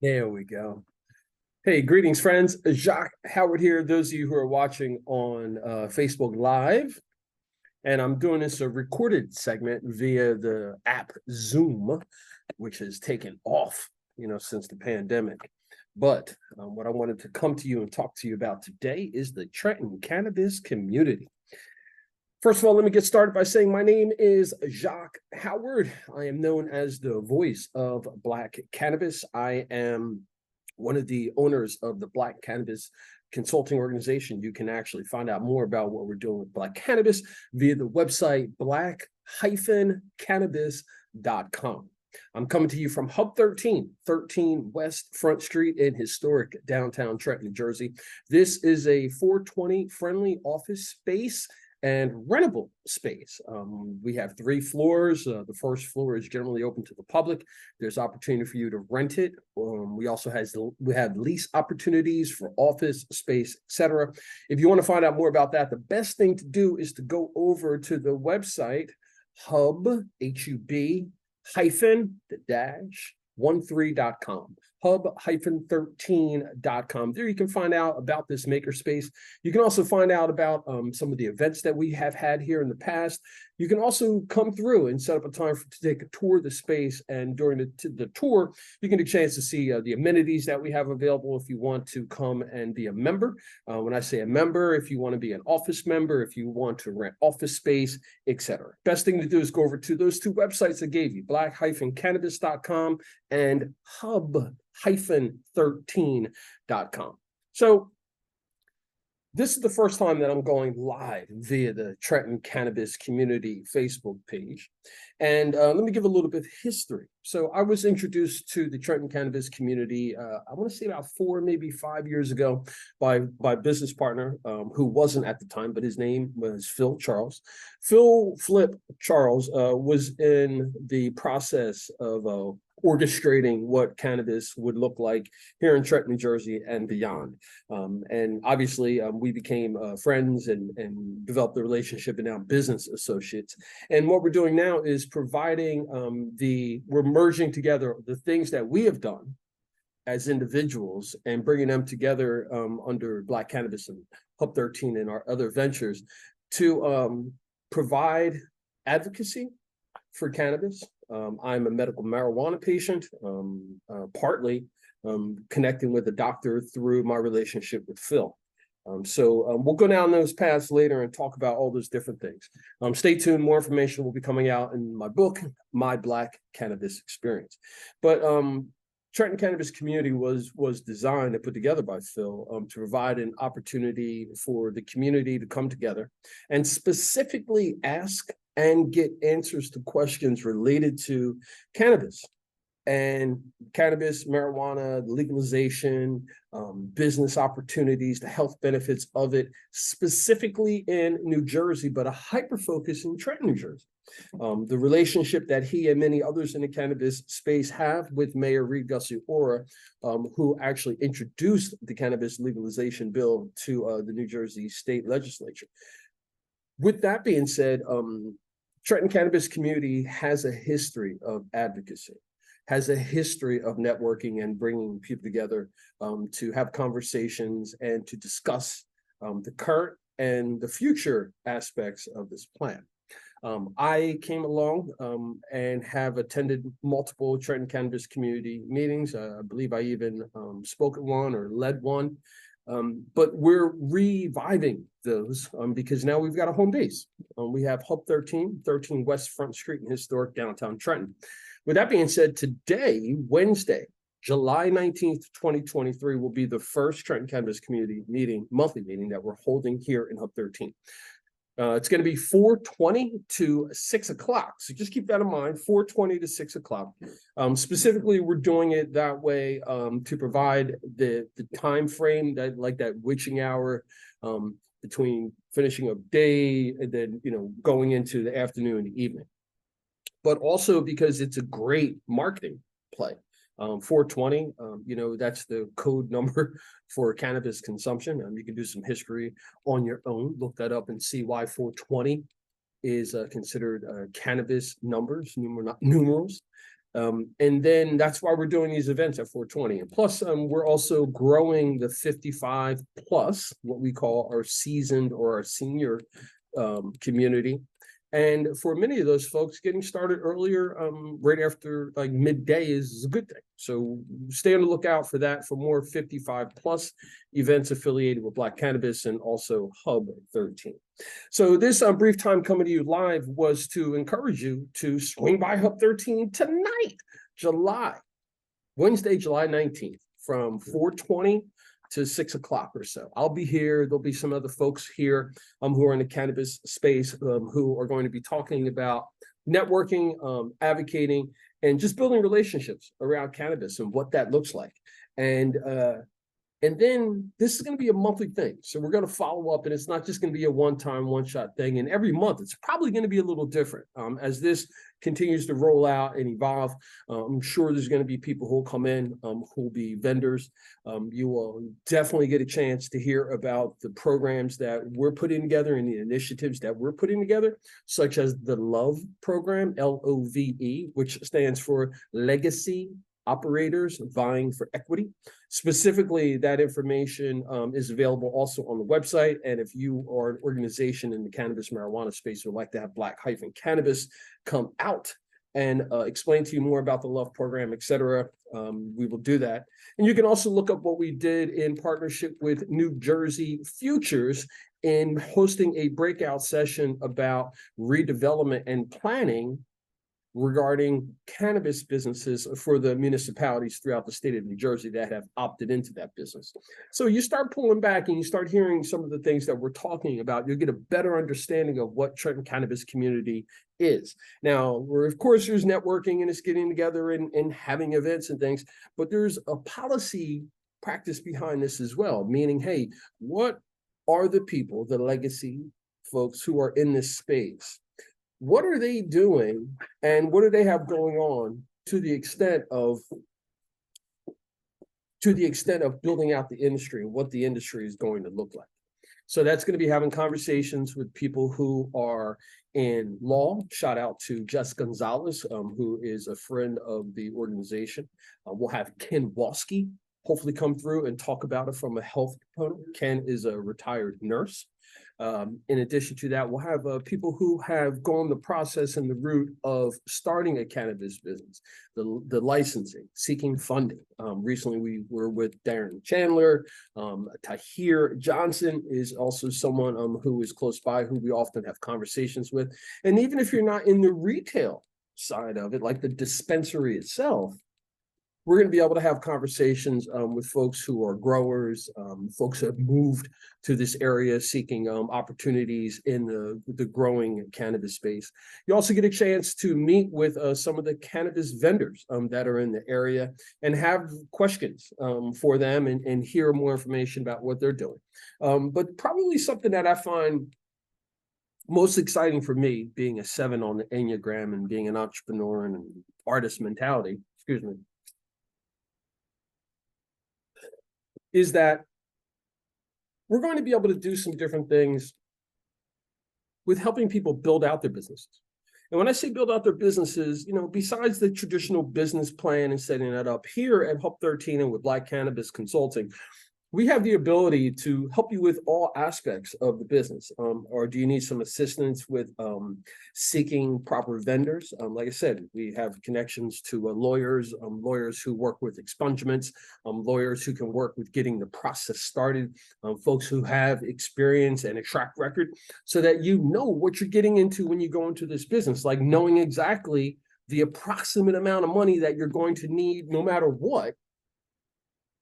There we go. Hey, greetings, friends. Jacque Howard here. Those of you who are watching on Facebook Live, and I'm doing this a recorded segment via the app Zoom, which has taken off, since the pandemic. But what I wanted to come to you and talk to you about today is the Trenton Cannabis Community. First of all, let me get started by saying my name is Jacque Howard. I am known as the voice of Black cannabis. I am one of the owners of the Black Cannabis Consulting Organization. You can actually find out more about what we're doing with Black Cannabis via the website black-cannabis.com. I'm coming to you from Hub 13 West Front Street in historic downtown Trenton, New Jersey. This is a 420 friendly office space and rentable space. We have 3 floors. The first floor is generally open to the public. There's opportunity for you to rent it. We have lease opportunities for office space, etc. If you want to find out more about that, the best thing to do is to go over to the website hub-13.com. hub-13.com. There you can find out about this makerspace. You can also find out about some of the events that we have had here in the past. You can also come through and set up a time to take a tour of the space. And during the tour, you can get a chance to see the amenities that we have available if you want to come and be a member. When I say a member, if you want to be an office member, if you want to rent office space, etc. Best thing to do is go over to those 2 websites I gave you, black-cannabis.com and hub-13.com. So this is the first time that I'm going live via the Trenton Cannabis Community Facebook page. And let me give a little bit of history. So I was introduced to the Trenton Cannabis Community, I want to say about 4, maybe 5 years ago by a business partner who wasn't at the time, but his name was Phil Charles. Phil Flip Charles was in the process of orchestrating what cannabis would look like here in Trenton, New Jersey and beyond. And obviously we became friends and developed a relationship and now business associates. And what we're doing now is providing we're merging together the things that we have done as individuals and bringing them together under Black Cannabis and Hub 13 and our other ventures to provide advocacy for cannabis. I'm a medical marijuana patient, partly connecting with a doctor through my relationship with Phil. So we'll go down those paths later and talk about all those different things. Stay tuned. More information will be coming out in my book, My Black Cannabis Experience. But Trenton Cannabis Community was designed and put together by Phil to provide an opportunity for the community to come together and specifically ask and get answers to questions related to cannabis and cannabis, marijuana, legalization, business opportunities, the health benefits of it, specifically in New Jersey, but a hyper focus in Trenton, New Jersey. The relationship that he and many others in the cannabis space have with Mayor R.E.A.C.H, who actually introduced the cannabis legalization bill to the New Jersey state legislature. With that being said, Trenton Cannabis Community has a history of advocacy, has a history of networking and bringing people together to have conversations and to discuss the current and the future aspects of this plan. I came along and have attended multiple Trenton Cannabis Community meetings. I believe I even spoke at one or led one. But we're reviving those because now we've got a home base. We have Hub 13 West Front Street in historic downtown Trenton. With that being said, today, Wednesday, July 19th, 2023, will be the first Trenton Cannabis Community meeting, monthly meeting that we're holding here in Hub 13. It's going to be 4:20 to 6 o'clock. So just keep that in mind, 4:20 to 6 o'clock. Specifically, we're doing it that way to provide the time frame that witching hour between finishing of day and then, going into the afternoon and the evening. But also because it's a great marketing play. 420, that's the code number for cannabis consumption. You can do some history on your own, look that up and see why 420 is considered cannabis numbers, numerals. And then that's why we're doing these events at 420. And plus, we're also growing the 55 plus, what we call our seasoned or our senior community. And for many of those folks, getting started earlier, right after like midday is a good thing. So stay on the lookout for that, for more 55 plus events affiliated with Black Cannabis and also Hub 13. So this brief time coming to you live was to encourage you to swing by Hub 13 tonight, Wednesday, July 19th, from 420 to 6 o'clock or so. I'll be here. There'll be some other folks here who are in the cannabis space who are going to be talking about networking, advocating, and just building relationships around cannabis and what that looks like. And then this is going to be a monthly thing. So we're going to follow up, and it's not just going to be a one-time, one-shot thing. And every month, it's probably going to be a little different. As this continues to roll out and evolve, I'm sure there's going to be people who will come in, who will be vendors. You will definitely get a chance to hear about the programs that we're putting together and the initiatives that we're putting together, such as the LOVE program, LOVE, which stands for Legacy Operators Vying for Equity. Specifically, that information is available also on the website. And if you are an organization in the cannabis marijuana space who would like to have Black-Cannabis come out and explain to you more about the LOVE program, et cetera, we will do that. And you can also look up what we did in partnership with New Jersey Futures in hosting a breakout session about redevelopment and planning regarding cannabis businesses for the municipalities throughout the state of New Jersey that have opted into that business. So you start pulling back and you start hearing some of the things that we're talking about, you'll get a better understanding of what Trenton Cannabis Community is. Now, of course, there's networking and it's getting together and having events and things, but there's a policy practice behind this as well, meaning, hey, what are the people, the legacy folks who are in this space? What are they doing and what do they have going on to the extent of building out the industry and what the industry is going to look like? So that's going to be having conversations with people who are in law. Shout out to Jess Gonzalez, who is a friend of the organization. We'll have Ken Walski hopefully come through and talk about it from a health component. Ken is a retired nurse. In addition to that, we'll have people who have gone the process and the route of starting a cannabis business, the licensing, seeking funding. Recently, we were with Darren Chandler. Tahir Johnson is also someone who is close by, who we often have conversations with. And even if you're not in the retail side of it, like the dispensary itself, we're going to be able to have conversations with folks who are growers, folks who have moved to this area seeking opportunities in the growing cannabis space. You also get a chance to meet with some of the cannabis vendors that are in the area and have questions for them and hear more information about what they're doing. But probably something that I find most exciting for me, being a 7 on the Enneagram and being an entrepreneur and an artist mentality, is that we're going to be able to do some different things with helping people build out their businesses. And when I say build out their businesses, besides the traditional business plan and setting that up, here at Hub 13 and with Black Cannabis Consulting, we have the ability to help you with all aspects of the business. Or do you need some assistance with seeking proper vendors? Like I said, we have connections to lawyers who work with expungements, lawyers who can work with getting the process started, folks who have experience and a track record so that you know what you're getting into when you go into this business, like knowing exactly the approximate amount of money that you're going to need no matter what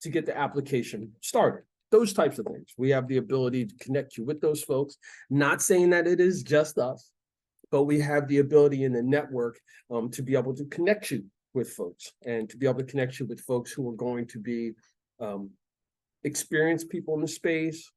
to get the application started. Those types of things. We have the ability to connect you with those folks. Not saying that it is just us, but we have the ability in the network to be able to connect you with folks and to be able to connect you with folks who are going to be experienced people in the space,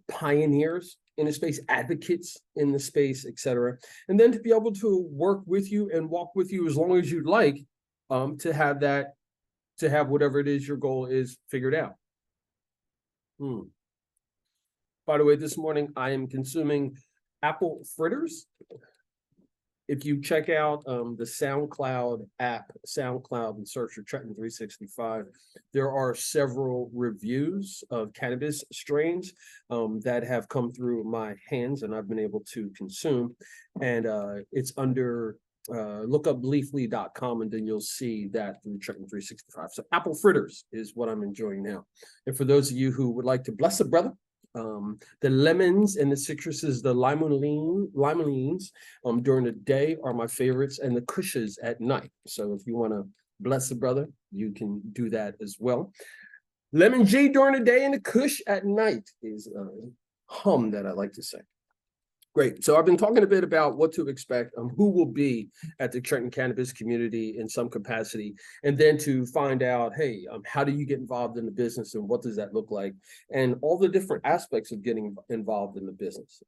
pioneers in the space, advocates in the space, et cetera. And then to be able to work with you and walk with you as long as you'd like to have whatever it is your goal is figured out. By the way, this morning I am consuming apple fritters if you check out the SoundCloud app, SoundCloud, and search for Trenton 365, there are several reviews of cannabis strains that have come through my hands and I've been able to consume. And it's under look up leafly.com and then you'll see that through Trenton 365. So apple fritters is what I'm enjoying now. And for those of you who would like to bless a brother, the lemons and the citruses, the limonene during the day are my favorites, and the kushes at night. So if you want to bless a brother, you can do that as well. Lemon G during the day and the kush at night is a hum that I like to say. Great. So I've been talking a bit about what to expect, who will be at the Trenton Cannabis Community in some capacity, and then to find out, hey, how do you get involved in the business and what does that look like, and all the different aspects of getting involved in the business.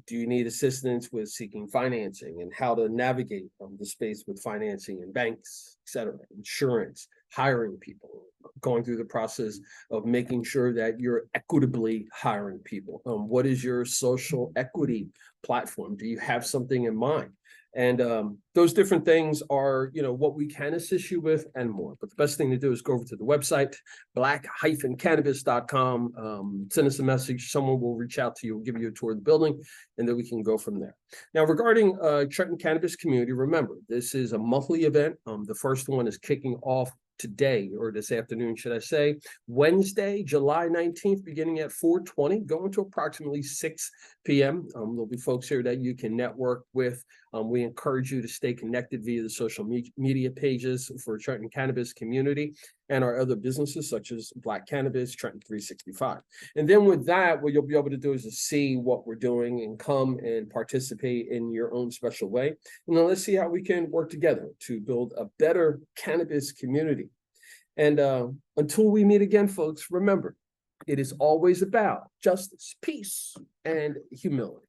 Do you need assistance with seeking financing and how to navigate the space with financing and banks, et cetera, insurance, hiring people, going through the process of making sure that you're equitably hiring people. What is your social equity platform? Do you have something in mind? And those different things are, what we can assist you with and more. But the best thing to do is go over to the website, black-cannabis.com. Send us a message. Someone will reach out to you, give you a tour of the building, and then we can go from there. Now, regarding Trenton Cannabis Community, remember, this is a monthly event. The first one is kicking off today, or this afternoon, should I say, Wednesday, July 19th, beginning at 4:20, going to approximately 6 p.m. There'll be folks here that you can network with. We encourage you to stay connected via the social media pages for Trenton Cannabis Community and our other businesses such as Black Cannabis, Trenton 365. And then with that, what you'll be able to do is to see what we're doing and come and participate in your own special way. And then let's see how we can work together to build a better cannabis community. And until we meet again, folks, remember, it is always about justice, peace, and humility.